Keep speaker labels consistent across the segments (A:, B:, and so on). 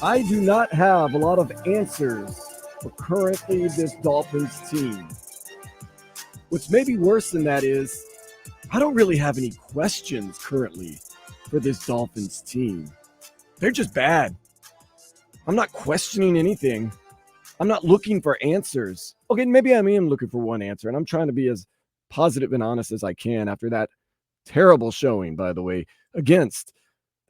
A: I do not have a lot of answers for currently this Dolphins team. What's maybe worse than that is I don't really have any questions currently for this Dolphins team. They're just bad. I'm not questioning anything. I'm not looking for answers. Okay, maybe I am looking for one answer, and I'm trying to be as positive and honest as I can after that terrible showing, by the way, against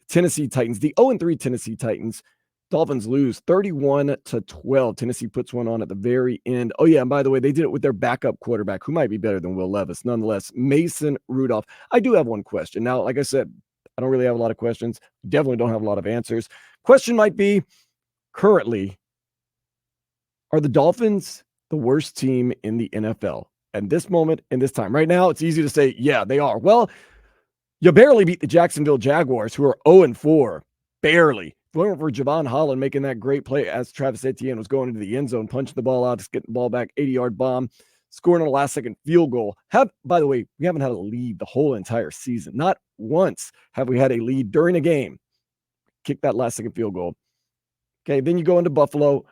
A: Tennessee Titans, the 0-3 Tennessee Titans. Dolphins lose 31-12. Tennessee puts one on at the very end. Oh, yeah, and by the way, they did it with their backup quarterback, who might be better than Will Levis. Nonetheless, Mason Rudolph. I do have one question. Now, like I said, I don't really have a lot of questions. Definitely don't have a lot of answers. Question might be, currently, are the Dolphins the worst team in the NFL? At this moment, in this time. Right now, it's easy to say, yeah, they are. Well, you barely beat the Jacksonville Jaguars, who are 0-4. Barely. Going for Javon Holland making that great play as Travis Etienne was going into the end zone, punching the ball out, just getting the ball back, 80-yard bomb, scoring on a last-second field goal. By the way, we haven't had a lead the whole entire season. Not once have we had a lead during a game. Kick that last-second field goal. Okay, then you go into Buffalo.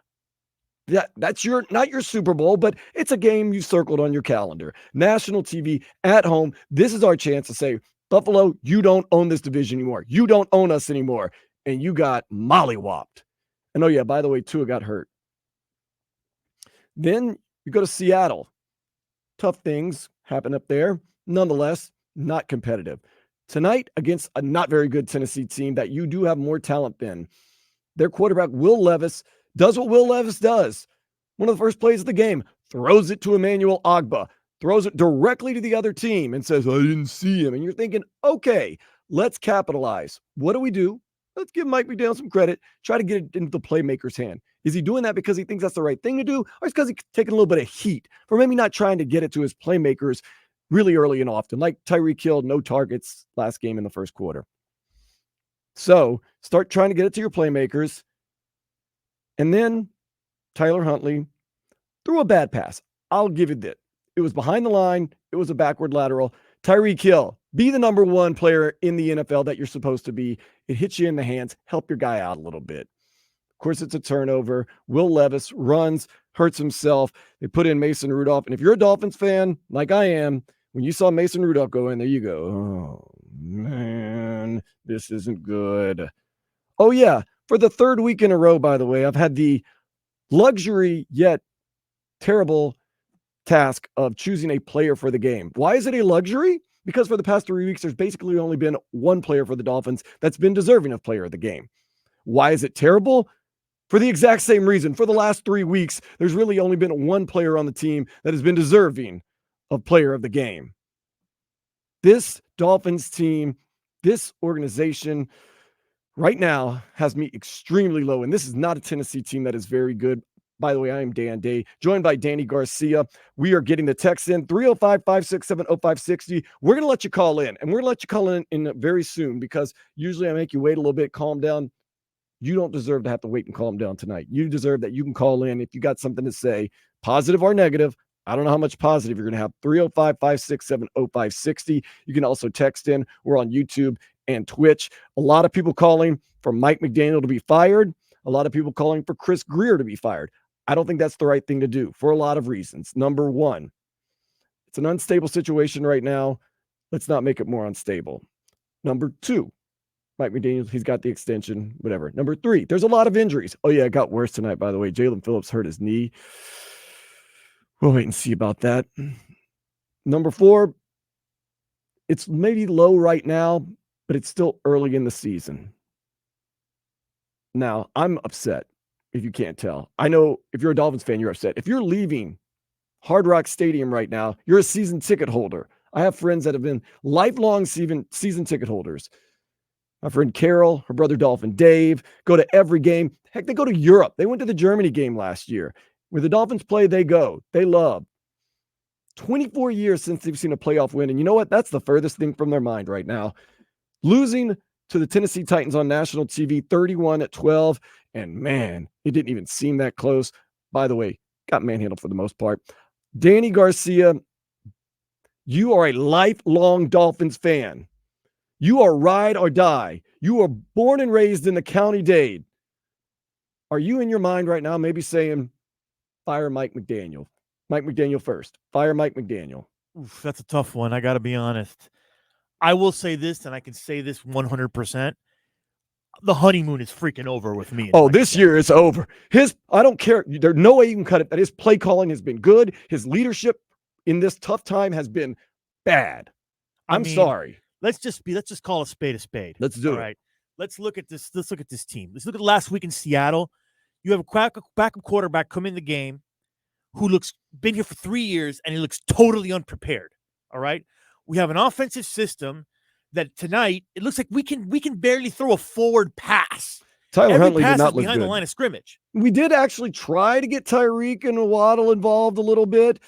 A: That's not your Super Bowl, but it's a game you circled on your calendar. National TV at home. This is our chance to say, Buffalo, you don't own this division anymore. You don't own us anymore. And you got mollywopped. And oh, yeah, by the way, Tua got hurt. Then you go to Seattle. Tough things happen up there. Nonetheless, not competitive. Tonight, against a not very good Tennessee team that you do have more talent than, their quarterback, Will Levis, does what Will Levis does. One of the first plays of the game, throws it to Emmanuel Ogbah, throws it directly to the other team and says, I didn't see him. And you're thinking, okay, let's capitalize. What do? Let's give Mike McDaniel some credit. Try to get it into the playmaker's hand. Is he doing that because he thinks that's the right thing to do? Or is it because he's taking a little bit of heat for maybe not trying to get it to his playmakers really early and often, like Tyreek Hill, no targets last game in the first quarter. So start trying to get it to your playmakers. And then Tyler Huntley threw a bad pass. I'll give you that. It was behind the line. It was a backward lateral. Tyreek Hill, be the number one player in the NFL that you're supposed to be. It hits you in the hands. Help your guy out a little bit. Of course, it's a turnover. Will Levis runs, hurts himself. They put in Mason Rudolph. And if you're a Dolphins fan, like I am, when you saw Mason Rudolph go in there, you go, oh, man, this isn't good. Oh, yeah. For the third week in a row, by the way, I've had the luxury yet terrible task of choosing a player for the game. Why is it a luxury? Because for the past 3 weeks, there's basically only been one player for the Dolphins that's been deserving of player of the game. Why is it terrible? For the exact same reason. For the last 3 weeks, there's really only been one player on the team that has been deserving of player of the game. This Dolphins team, this organization right now has me extremely low. And this is not a Tennessee team that is very good. By the way, I am Dan Day, joined by Danny Garcia. We are getting the text in 305-567-0560. We're going to let you call in, and we're going to let you call in very soon because usually I make you wait a little bit, calm down. You don't deserve to have to wait and calm down tonight. You deserve that you can call in if you got something to say, positive or negative. I don't know how much positive you're going to have. 305-567-0560. You can also text in. We're on YouTube and Twitch. A lot of people calling for Mike McDaniel to be fired. A lot of people calling for Chris Grier to be fired. I don't think that's the right thing to do for a lot of reasons. Number one, it's an unstable situation right now. Let's not make it more unstable. Number two, Mike McDaniel, he's got the extension, whatever. Number three, there's a lot of injuries. Oh, yeah, it got worse tonight, by the way. Jalen Phillips hurt his knee. We'll wait and see about that. Number four, it's maybe low right now, but it's still early in the season. Now, I'm upset, if you can't tell. I know if you're a Dolphins fan, you're upset. If you're leaving Hard Rock Stadium right now, you're a season ticket holder. I have friends that have been lifelong season ticket holders. My friend Carol, her brother Dolphin Dave, go to every game. Heck, they go to Europe. They went to the Germany game last year. Where the Dolphins play, they go. They love. 24 years since they've seen a playoff win. And you know what? That's the furthest thing from their mind right now. Losing to the Tennessee Titans on national TV 31-12. And man, it didn't even seem that close. By the way, got manhandled for the most part. Danny Garcia, you are a lifelong Dolphins fan. You are ride or die. You are born and raised in the County Dade. Are you in your mind right now maybe saying, fire Mike McDaniel? Mike McDaniel first. Fire Mike McDaniel.
B: Oof, that's a tough one. I got to be honest. I will say this, and I can say this 100%. The honeymoon is freaking over with me.
A: Oh, this year is over. I don't care. There's no way you can cut it. That his play calling has been good. His leadership in this tough time has been bad. I'm sorry.
B: Let's just call a spade a spade.
A: Let's do it.
B: All right. Let's look at this. Let's look at this team. Let's look at last week in Seattle. You have a backup quarterback come in the game who been here for 3 years, and he looks totally unprepared. All right. We have an offensive system that tonight it looks like we can barely throw a forward pass.
A: Tyler Huntley did not look
B: behind
A: good.
B: The line of scrimmage.
A: We did actually try to get Tyreek and Waddle involved a little bit.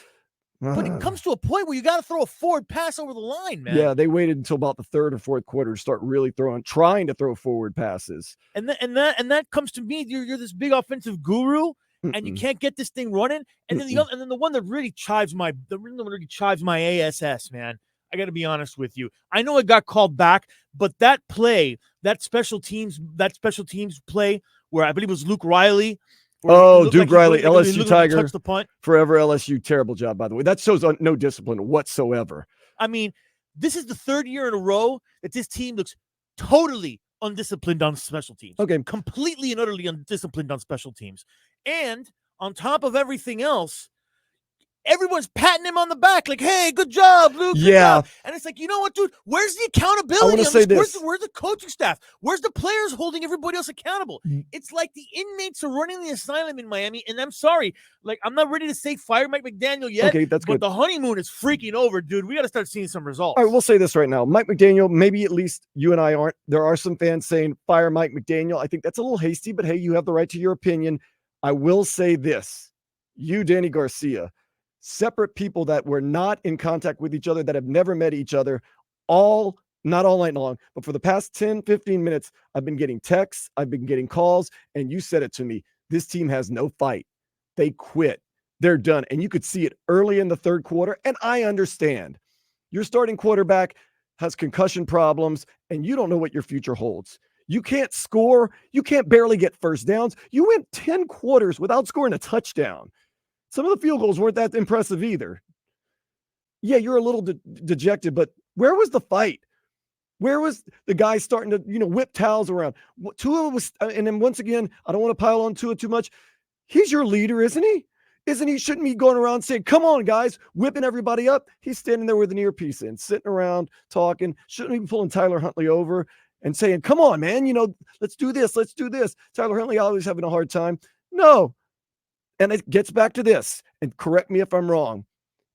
B: But it comes to a point where you got to throw a forward pass over the line, man.
A: Yeah, they waited until about the third or fourth quarter to start really trying to throw forward passes.
B: And that comes to me. You're this big offensive guru, and you can't get this thing running. And then the one that really chives my ASS, man. I got to be honest with you. I know it got called back, but that play, that special teams play where I believe it was Luke Riley.
A: Duke Riley, LSU Tiger.
B: Touch the punt.
A: Forever LSU. Terrible job, by the way. That shows no discipline whatsoever.
B: I mean, this is the third year in a row that this team looks totally undisciplined on special teams.
A: Okay.
B: Completely and utterly undisciplined on special teams. And on top of everything else, everyone's patting him on the back like, hey, good job, Luke. Good job. And it's like, you know what, dude? Where's the accountability? Where's the coaching staff? Where's the players holding everybody else accountable? It's like the inmates are running the asylum in Miami, and I'm sorry. Like, I'm not ready to say fire Mike McDaniel yet.
A: Okay, that's good.
B: But the honeymoon is freaking over, dude. We got to start seeing some results.
A: All right, we'll say this right now. Mike McDaniel, maybe at least you and I aren't. There are some fans saying fire Mike McDaniel. I think that's a little hasty, but hey, you have the right to your opinion. I will say this. You, Danny Garcia, separate people that were not in contact with each other, that have never met each other, not all night long, but for the past 10, 15 minutes, I've been getting texts, I've been getting calls, and you said it to me. This team has no fight. They quit. They're done. And you could see it early in the third quarter, and I understand. Your starting quarterback has concussion problems, and you don't know what your future holds. You can't score. You can't barely get first downs. You went 10 quarters without scoring a touchdown. Some of the field goals weren't that impressive either. Yeah, you're a little dejected, but where was the fight? Where was the guy starting to, whip towels around? Tua was, and then once again, I don't want to pile on Tua too much. He's your leader, isn't he? Shouldn't he going around saying, come on, guys, whipping everybody up? He's standing there with an earpiece in, sitting around talking. Shouldn't he be pulling Tyler Huntley over and saying, come on, man, let's do this. Let's do this. Tyler Huntley always having a hard time. No. And it gets back to this, and correct me if I'm wrong.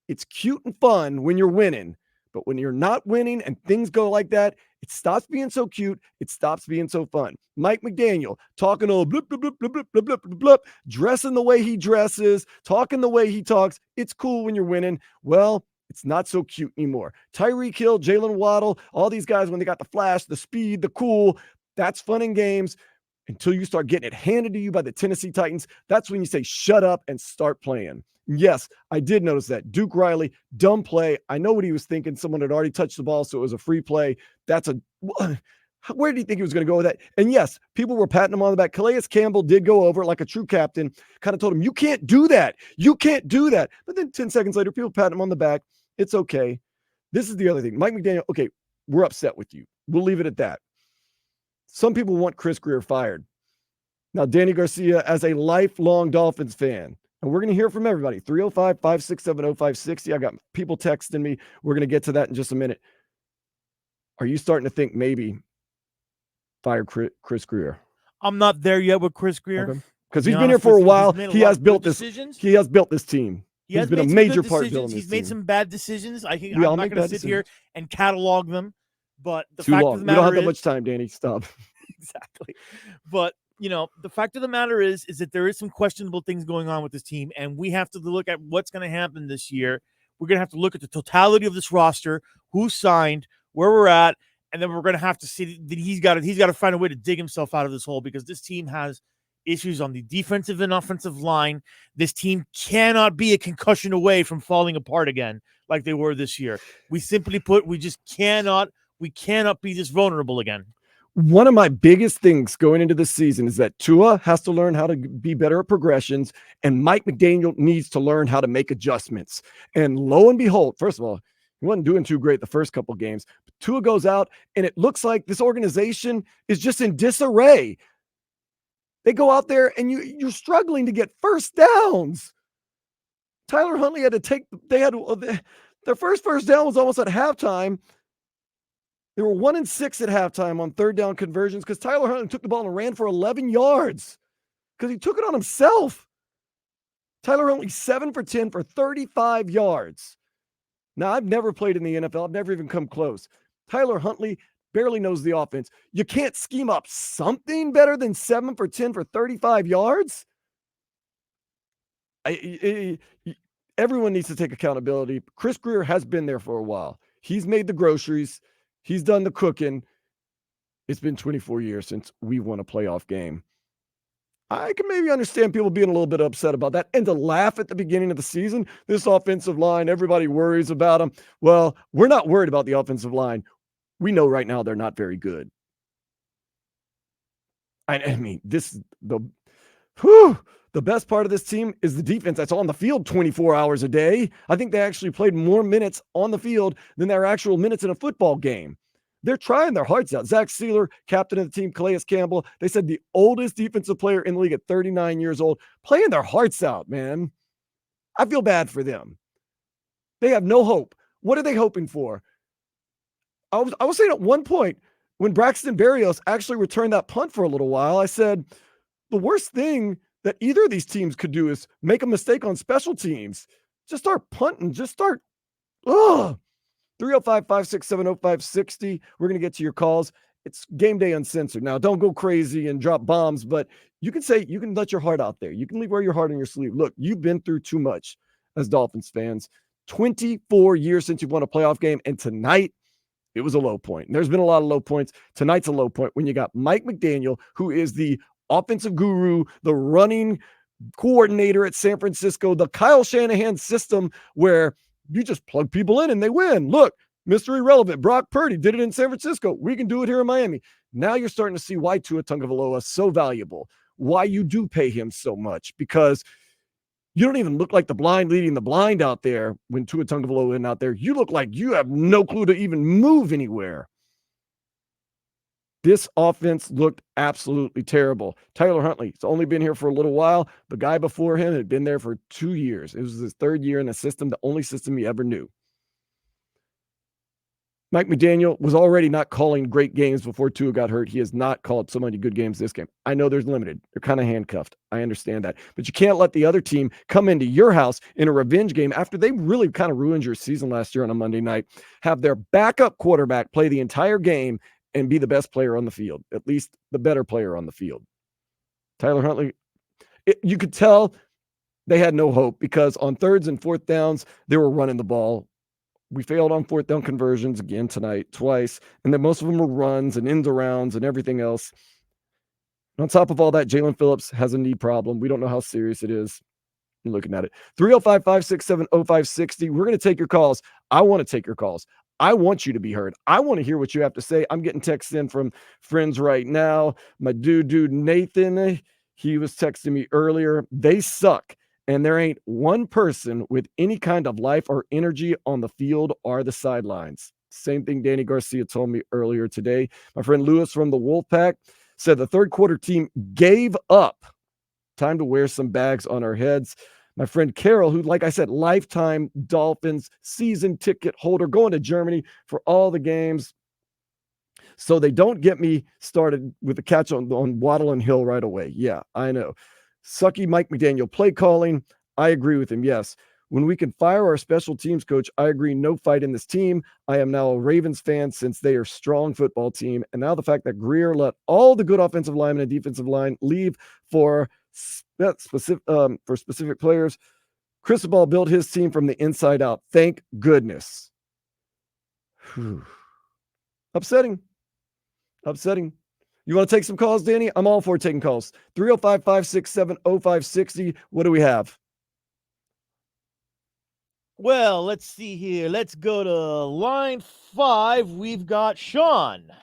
A: It's cute and fun when you're winning, but when you're not winning and things go like that, it stops being so cute. It stops being so fun. Mike McDaniel talking all blip, blip, blip, blip, blip, blip, blip, blip, dressing the way he dresses, talking the way he talks. It's cool when you're winning. Well, it's not so cute anymore. Tyreek Hill, Jalen Waddle, all these guys, when they got the flash, the speed, the cool, that's fun in games. Until you start getting it handed to you by the Tennessee Titans, that's when you say, shut up and start playing. Yes, I did notice that. Duke Riley, dumb play. I know what he was thinking. Someone had already touched the ball, so it was a free play. Where did he think he was going to go with that? And yes, people were patting him on the back. Calais Campbell did go over like a true captain, kind of told him, you can't do that. You can't do that. But then 10 seconds later, people patting him on the back. It's okay. This is the other thing. Mike McDaniel, okay, we're upset with you. We'll leave it at that. Some people want Chris Grier fired. Now, Danny Garcia, as a lifelong Dolphins fan, and we're going to hear from everybody, 305-567-0560. I got people texting me. We're going to get to that in just a minute. Are you starting to think maybe fire Chris Grier?
B: I'm not there yet with Chris Grier.
A: Because he's been here for a while. He has built this team. He's been a major part of building this team.
B: He's made some bad decisions. I'm not going to sit here and catalog them. But the fact of the matter is,
A: we don't have that much time, Danny. Stop.
B: Exactly. But the fact of the matter is that there is some questionable things going on with this team, and we have to look at what's going to happen this year. We're going to have to look at the totality of this roster, who signed, where we're at, and then we're going to have to see that he's got to find a way to dig himself out of this hole, because this team has issues on the defensive and offensive line. This team cannot be a concussion away from falling apart again like they were this year. We simply put, we just cannot. We cannot be this vulnerable again.
A: One of my biggest things going into the season is that Tua has to learn how to be better at progressions, and Mike McDaniel needs to learn how to make adjustments. And lo and behold, first of all, he wasn't doing too great the first couple games. But Tua goes out, and it looks like this organization is just in disarray. They go out there, and you're struggling to get first downs. Tyler Huntley had to take. They had their first down was almost at halftime. They were 1-6 at halftime on third down conversions because Tyler Huntley took the ball and ran for 11 yards because he took it on himself. Tyler Huntley 7 for 10 for 35 yards. Now, I've never played in the NFL. I've never even come close. Tyler Huntley barely knows the offense. You can't scheme up something better than 7 for 10 for 35 yards? Everyone needs to take accountability. Chris Grier has been there for a while. He's made the groceries. He's done the cooking. It's been 24 years since we won a playoff game. I can maybe understand people being a little bit upset about that and to laugh at the beginning of the season. This offensive line, everybody worries about them. Well, we're not worried about the offensive line. We know right now they're not very good. I mean, the best part of this team is the defense that's on the field 24 hours a day. I think they actually played more minutes on the field than their actual minutes in a football game. They're trying their hearts out. Zach Sealer, captain of the team, Calais Campbell, they said the oldest defensive player in the league at 39 years old, playing their hearts out, man. I feel bad for them. They have no hope. What are they hoping for? I was saying at one point when Braxton Berrios actually returned that punt for a little while, I said, the worst thing that either of these teams could do is make a mistake on special teams. Just start punting. Just start. 305-567-0560. We're going to get to your calls. It's Game Day Uncensored. Now, don't go crazy and drop bombs, but you can let your heart out there. You can wear your heart on your sleeve. Look, you've been through too much as Dolphins fans. 24 years since you've won a playoff game, and tonight, it was a low point. And there's been a lot of low points. Tonight's a low point when you got Mike McDaniel, who is the offensive guru, the running coordinator at San Francisco, the Kyle Shanahan system where you just plug people in and they win. Look, Mr. Irrelevant, Brock Purdy did it in San Francisco. We can do it here in Miami. Now you're starting to see why Tua Tagovailoa is so valuable, why you do pay him so much, because you don't even look like the blind leading the blind out there when Tua Tagovailoa is out there. You look like you have no clue to even move anywhere. This offense looked absolutely terrible. Tyler Huntley, he's only been here for a little while. The guy before him had been there for 2 years. It was his third year in the system, the only system he ever knew. Mike McDaniel was already not calling great games before Tua got hurt. He has not called so many good games this game. I know there's limited. They're kind of handcuffed. I understand that. But you can't let the other team come into your house in a revenge game after they really kind of ruined your season last year on a Monday night, have their backup quarterback play the entire game and be the best player on the field, at least the better player on the field. Tyler Huntley, you could tell they had no hope because on thirds and fourth downs, they were running the ball. We failed on fourth down conversions again tonight, twice, and then most of them were runs and end arounds and everything else. And on top of all that, Jalen Phillips has a knee problem. We don't know how serious it is. I'm looking at it. 305-567-0560. We're going to take your calls. I want to take your calls. I want you to be heard. I want to hear what you have to say. I'm getting texts in from friends right now. My dude Nathan, he was texting me earlier. They suck. And there ain't one person with any kind of life or energy on the field or the sidelines. Same thing Danny Garcia told me earlier today. My friend Lewis from the Wolfpack said the third quarter team gave up. Time to wear some bags on our heads. My friend Carol, who, like I said, lifetime Dolphins season ticket holder, going to Germany for all the games. So they don't get me started with the catch on Waddle and Hill right away. Yeah, I know. Sucky Mike McDaniel play calling. I agree with him. Yes. When we can fire our special teams coach, I agree. No fight in this team. I am now a Ravens fan since they are a strong football team. And now the fact that Grier let all the good offensive linemen and defensive line leave for specific players. Cristobal built his team from the inside out. Thank goodness. Whew. Upsetting. You want to take some calls, Danny? I'm all for taking calls. 305-567-0560. What do we have?
B: Well, let's see here. Let's go to line 5. We've got Sean.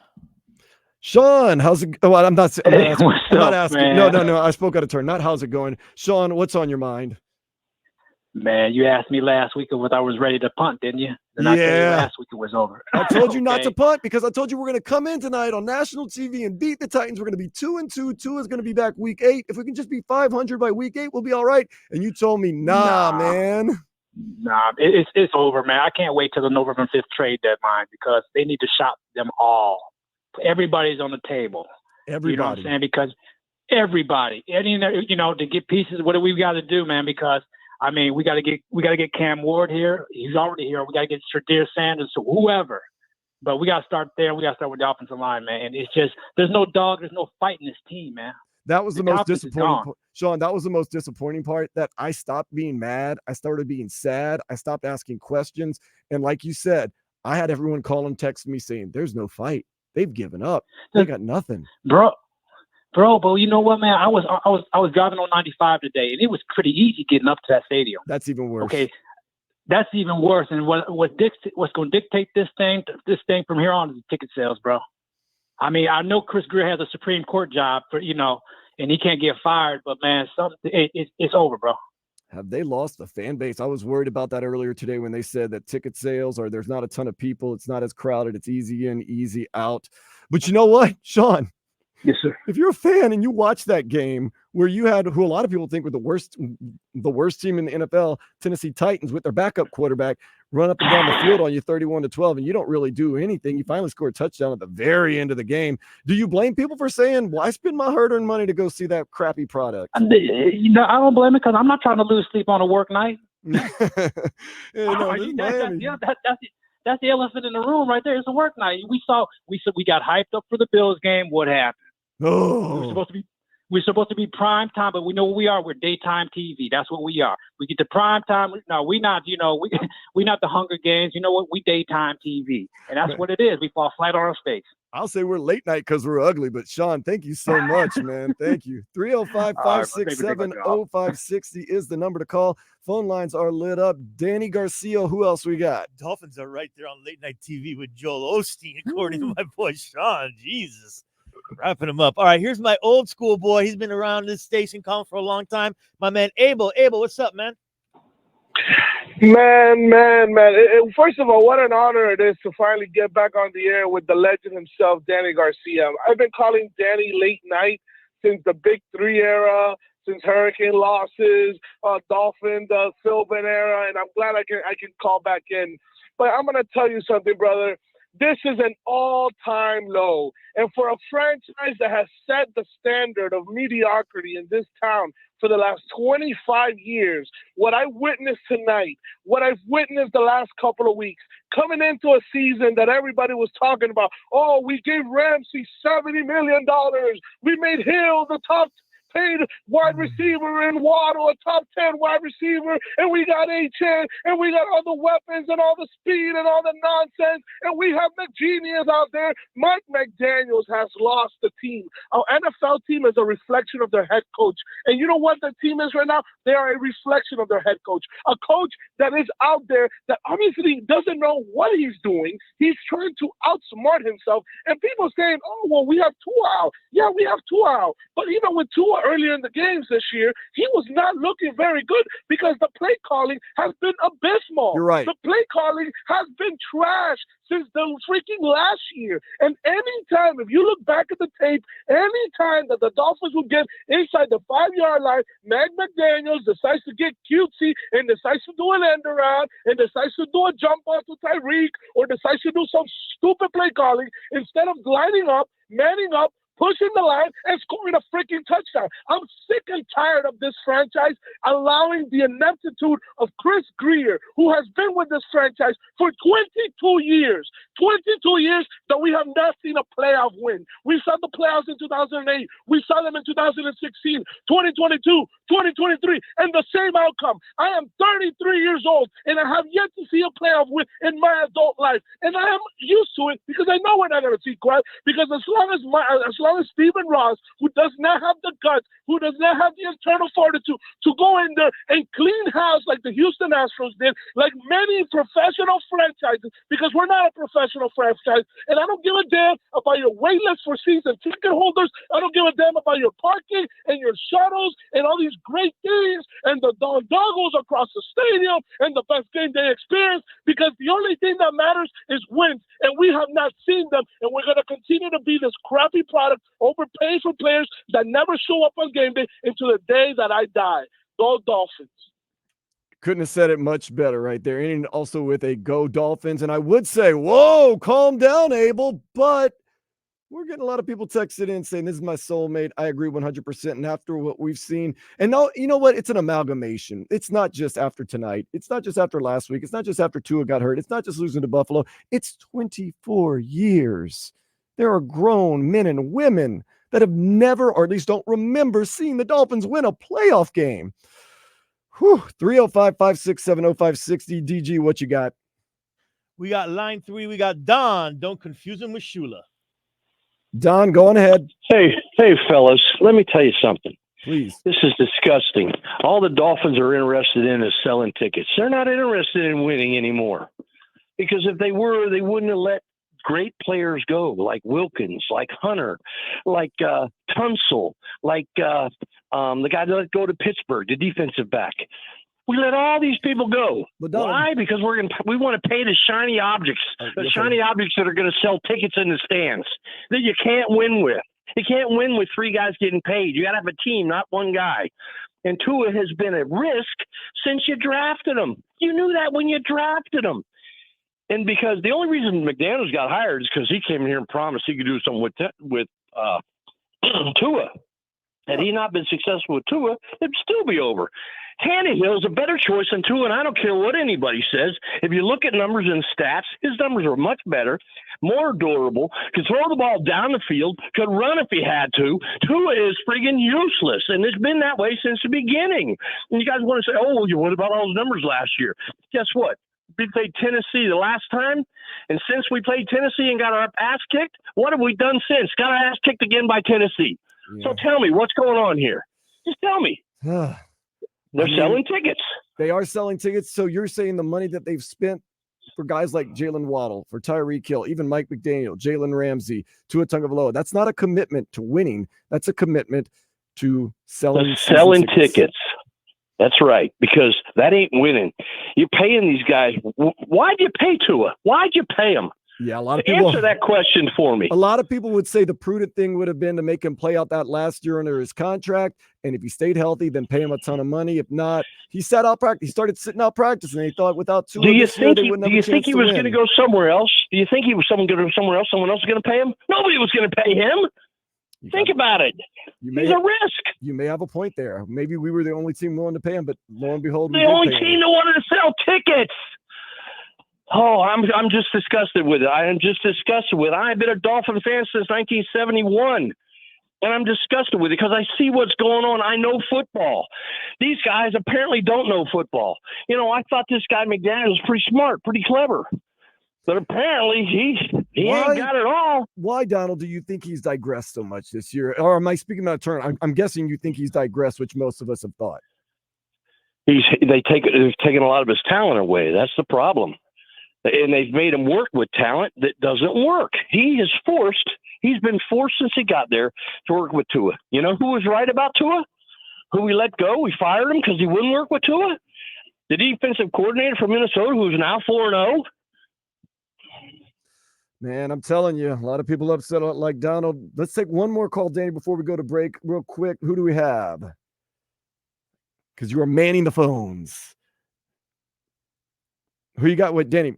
A: Sean, how's it? Oh, I'm not
C: Hey,
A: asking.
C: what's
A: I'm not
C: up,
A: asking.
C: man?
A: No. I spoke out of turn. Not how's it going, Sean? What's on your mind?
C: Man, you asked me last week if I was ready to punt, didn't you? Then I tell you
A: Yeah.
C: last week it was over.
A: I told you not to
C: Okay.
A: punt because I told you we're going to come in tonight on national TV and beat the Titans. We're going to be 2-2. Tua is going to be back week 8. If we can just be 500 by week 8, we'll be all right. And you told me, nah. Man.
C: It's over, man. I can't wait till the November 5th trade deadline because they need to shop them all. Everybody's on the table.
A: Everybody.
C: You know what I'm saying? Because everybody, to get pieces. What do we got to do, man? Because I mean, we got to get Cam Ward here. He's already here. We got to get Shadir Sanders, so whoever. But we got to start there. We got to start with the offensive line, man. And it's just there's no dog, there's no fight in this team, man.
A: That was the most disappointing part. Sean, that was the most disappointing part, that I stopped being mad. I started being sad. I stopped asking questions. And like you said, I had everyone calling, texting me saying, there's no fight. They've given up. They got nothing.
C: Bro, but you know what, man? I was driving on 95 today, and it was pretty easy getting up to that stadium.
A: That's even worse.
C: Okay, that's even worse. And what's going to dictate this thing from here on is the ticket sales, bro. I mean, I know Chris Greer has a Supreme Court job and he can't get fired. But man, it's over, bro.
A: Have they lost the fan base? I was worried about that earlier today when they said that ticket sales there's not a ton of people. It's not as crowded. It's easy in, easy out. But you know what, Sean?
C: Yes, sir.
A: If you're a fan and you watch that game where you had who a lot of people think were the worst team in the NFL, Tennessee Titans, with their backup quarterback, run up and down the field on you 31-12, and you don't really do anything. You finally score a touchdown at the very end of the game. Do you blame people for saying, "Well, I spend my hard-earned money to go see that crappy product"?
C: I don't blame it because I'm not trying to lose sleep on a work night.
A: That's
C: the elephant in the room right there. It's a work night. We got hyped up for the Bills game. What happened?
A: Oh.
C: We're supposed to be prime time, but we know what we are. We're daytime TV. That's what we are. We get to prime time. No, we're not. We're not the Hunger Games. You know what? We daytime TV, and that's what it is. We fall flat on our face.
A: I'll say we're late night because we're ugly, but Sean, thank you so much, man. Thank you. 305-567-0560 is the number to call. Phone lines are lit up. Danny Garcia, who else we got?
B: Dolphins are right there on late night TV with Joel Osteen, according to my boy Sean. Jesus. Wrapping him up. All right, here's my old school boy. He's been around this station calling for a long time. My man, Abel. Abel, what's up, man?
D: Man. First of all, what an honor it is to finally get back on the air with the legend himself, Danny Garcia. I've been calling Danny late night since the Big Three era, since Hurricane losses, Dolphin, the Philbin era, and I'm glad I can call back in. But I'm going to tell you something, brother. This is an all-time low. And for a franchise that has set the standard of mediocrity in this town for the last 25 years, what I witnessed tonight, what I've witnessed the last couple of weeks, coming into a season that everybody was talking about, oh, we gave Ramsey $70 million. We made Hill the top paid wide receiver in Waddle, a top 10 wide receiver, and we got HN, and we got all the weapons and all the speed and all the nonsense, and we have the genius out there. Mike McDaniels has lost the team. Our NFL team is a reflection of their head coach. And you know what the team is right now? They are a reflection of their head coach. A coach that is out there that obviously doesn't know what he's doing. He's trying to outsmart himself. And people saying, oh, well, we have Tua out. Yeah, we have Tua out. But even with Tua earlier in the games this year, he was not looking very good because the play calling has been abysmal.
A: You're right.
D: The play calling has been trash since the freaking last year. And anytime, if you look back at the tape, anytime that the Dolphins would get inside the 5-yard line, Mike McDaniels decides to get cutesy and decides to do an end around and decides to do a jump off to Tyreek or decides to do some stupid play calling instead of lining up, manning up, pushing the line, and scoring a freaking touchdown. I'm sick and tired of this franchise allowing the ineptitude of Chris Greer, who has been with this franchise for 22 years. 22 years that we have not seen a playoff win. We saw the playoffs in 2008. We saw them in 2016, 2022, 2023, and the same outcome. I am 33 years old, and I have yet to see a playoff win in my adult life, and I am used to it because I know we're not going to see quiet. Because as long as Stephen Ross, who does not have the guts, who does not have the internal fortitude to go in there and clean house like the Houston Astros did, like many professional franchises, because we're not a professional franchise, and I don't give a damn about your wait list for season ticket holders. I don't give a damn about your parking and your shuttles and all these great things and the doggos across the stadium and the best game day experience, because the only thing that matters is wins, and we have not seen them, and we're going to continue to be this crappy product, overpaying for players that never show up on game day until the day that I die. Go Dolphins.
A: Couldn't have said it much better right there. And also with a go Dolphins. And I would say, whoa, calm down, Abel. But we're getting a lot of people texting in saying this is my soulmate. I agree 100%. And after what we've seen, and now, you know what? It's an amalgamation. It's not just after tonight. It's not just after last week. It's not just after Tua got hurt. It's not just losing to Buffalo. It's 24 years. There are grown men and women that have never, or at least don't remember, seeing the Dolphins win a playoff game. 305-567-0560. DG, what you got?
B: We got line 3. We got Don. Don't confuse him with Shula.
A: Don, go on ahead.
E: Hey, fellas, let me tell you something.
A: Please.
E: This is disgusting. All the Dolphins are interested in is selling tickets. They're not interested in winning anymore. Because if they were, they wouldn't have let great players go, like Wilkins, like Hunter, like Tunsil, like the guy that let go to Pittsburgh, the defensive back. We let all these people go. Why? Because we want to pay the shiny objects, shiny objects that are going to sell tickets in the stands that you can't win with. You can't win with 3 guys getting paid. You got to have a team, not one guy. And Tua has been at risk since you drafted him. You knew that when you drafted him. And because the only reason McDaniels got hired is because he came in here and promised he could do something with Tua. Had he not been successful with Tua, it'd still be over. Tannehill's a better choice than Tua, and I don't care what anybody says. If you look at numbers and stats, his numbers are much better, more durable, could throw the ball down the field, could run if he had to. Tua is friggin' useless, and it's been that way since the beginning. And you guys want to say, oh, what about all those numbers last year? Guess what? We played Tennessee the last time, and since we played Tennessee and got our ass kicked, what have we done since? Got our ass kicked again by Tennessee. Yeah. So tell me, what's going on here? Just tell me. They're selling tickets.
A: They are selling tickets. So you're saying the money that they've spent for guys like Jalen Waddle, for Tyreek Hill, even Mike McDaniel, Jalen Ramsey, Tua Tagovailoa, that's not a commitment to winning. That's a commitment to selling
E: tickets. That's right, because that ain't winning. You're paying these guys. Why'd you pay Tua? Why'd you pay him?
A: Yeah, a lot of people
E: answer that question for me.
A: A lot of people would say the prudent thing would have been to make him play out that last year under his contract, and if he stayed healthy, then pay him a ton of money. If not, he sat out practice. He started sitting out practice, and he thought without Tua,
E: do you think he was going to go somewhere else? Do you think he was going to go somewhere else? Someone else was going to pay him? Nobody was going to pay him. Think about it. He's a risk.
A: You may have a point there. Maybe we were the only team willing to pay him, but lo and behold,
E: the only team that wanted to sell tickets. Oh, I'm just disgusted with it. I've been a Dolphin fan since 1971, and I'm disgusted with it because I see what's going on. I know football. These guys apparently don't know football. You know, I thought this guy McDaniels was pretty smart, pretty clever. But apparently he ain't got it all.
A: Why, Donald, do you think he's digressed so much this year? Or am I speaking out of turn? I'm guessing you think he's digressed, which most of us have thought.
E: They've taken a lot of his talent away. That's the problem. And they've made him work with talent that doesn't work. He's been forced since he got there to work with Tua. You know who was right about Tua? Who we let go? We fired him because he wouldn't work with Tua? The defensive coordinator from Minnesota, who's now 4-0.
A: Man, I'm telling you, a lot of people upset like Donald. Let's take one more call, Danny, before we go to break real quick. Who do we have? Because you are manning the phones. Who you got with Danny?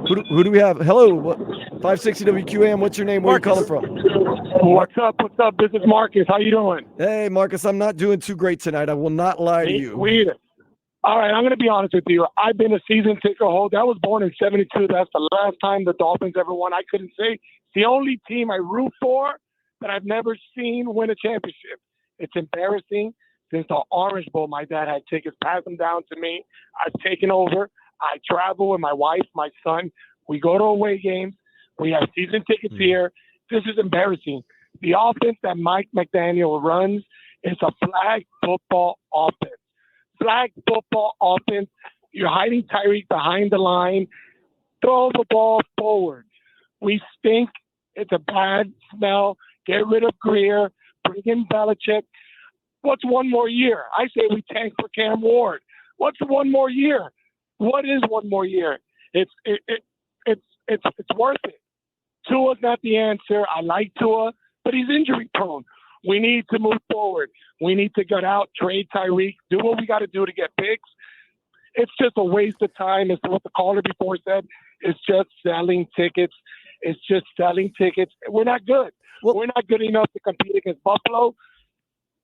A: Who do we have? Hello, 560 WQAM. What's your name? Where are you calling from?
F: What's up? This is Marcus. How you doing?
A: Hey, Marcus, I'm not doing too great tonight. I will not lie to you.
F: Weird. All right, I'm going to be honest with you. I've been a season ticket holder. I was born in 72. That's the last time the Dolphins ever won. I couldn't say. It's the only team I root for that I've never seen win a championship. It's embarrassing. Since the Orange Bowl, my dad had tickets, passed them down to me. I've taken over. I travel with my wife, my son. We go to away games. We have season tickets here. This is embarrassing. The offense that Mike McDaniel runs is a flag football offense. Flag football offense. You're hiding Tyreek behind the line. Throw the ball forward. We stink. It's a bad smell. Get rid of Greer. Bring in Belichick. What's one more year? I say we tank for Cam Ward. What's one more year? What is one more year? It's worth it. Tua's not the answer. I like Tua, but he's injury prone. We need to move forward. We need to get out, trade Tyreek, do what we got to do to get picks. It's just a waste of time. As to what the caller before said, it's just selling tickets. It's just selling tickets. We're not good. We're not good enough to compete against Buffalo.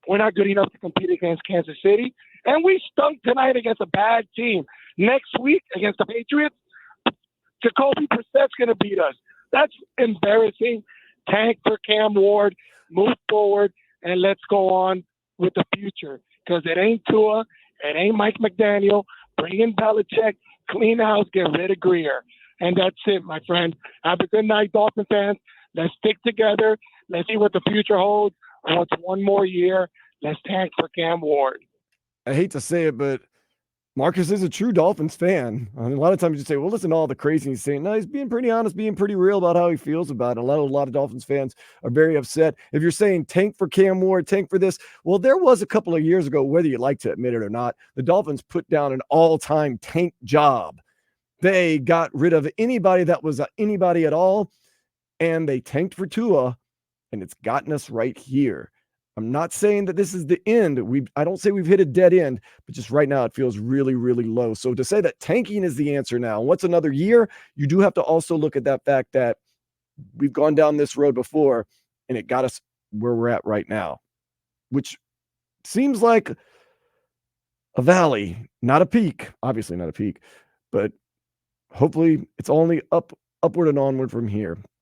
F: We're not good enough to compete against Kansas City. And we stunk tonight against a bad team. Next week against the Patriots, Jacoby Brissett's going to beat us. That's embarrassing. Tank for Cam Ward, move forward, and let's go on with the future. Because it ain't Tua, it ain't Mike McDaniel. Bring in Belichick, clean house, get rid of Greer. And that's it, my friend. Have a good night, Dolphin fans. Let's stick together. Let's see what the future holds. What's one more year? Let's tank for Cam Ward.
A: I hate to say it, but Marcus is a true Dolphins fan. I mean, a lot of times you say, well, listen to all the crazy he's saying. No, he's being pretty honest, being pretty real about how he feels about it. A lot of Dolphins fans are very upset. If you're saying tank for Cam Ward, tank for this, well, there was a couple of years ago, whether you like to admit it or not, the Dolphins put down an all-time tank job. They got rid of anybody that was anybody at all, and they tanked for Tua, and it's gotten us right here. I'm not saying that this is the end. I don't say we've hit a dead end, but just right now it feels really, really low. So to say that tanking is the answer now, and what's another year, you do have to also look at that fact that we've gone down this road before, and it got us where we're at right now, which seems like a valley, not a peak. Obviously not a peak, but hopefully it's only upward and onward from here.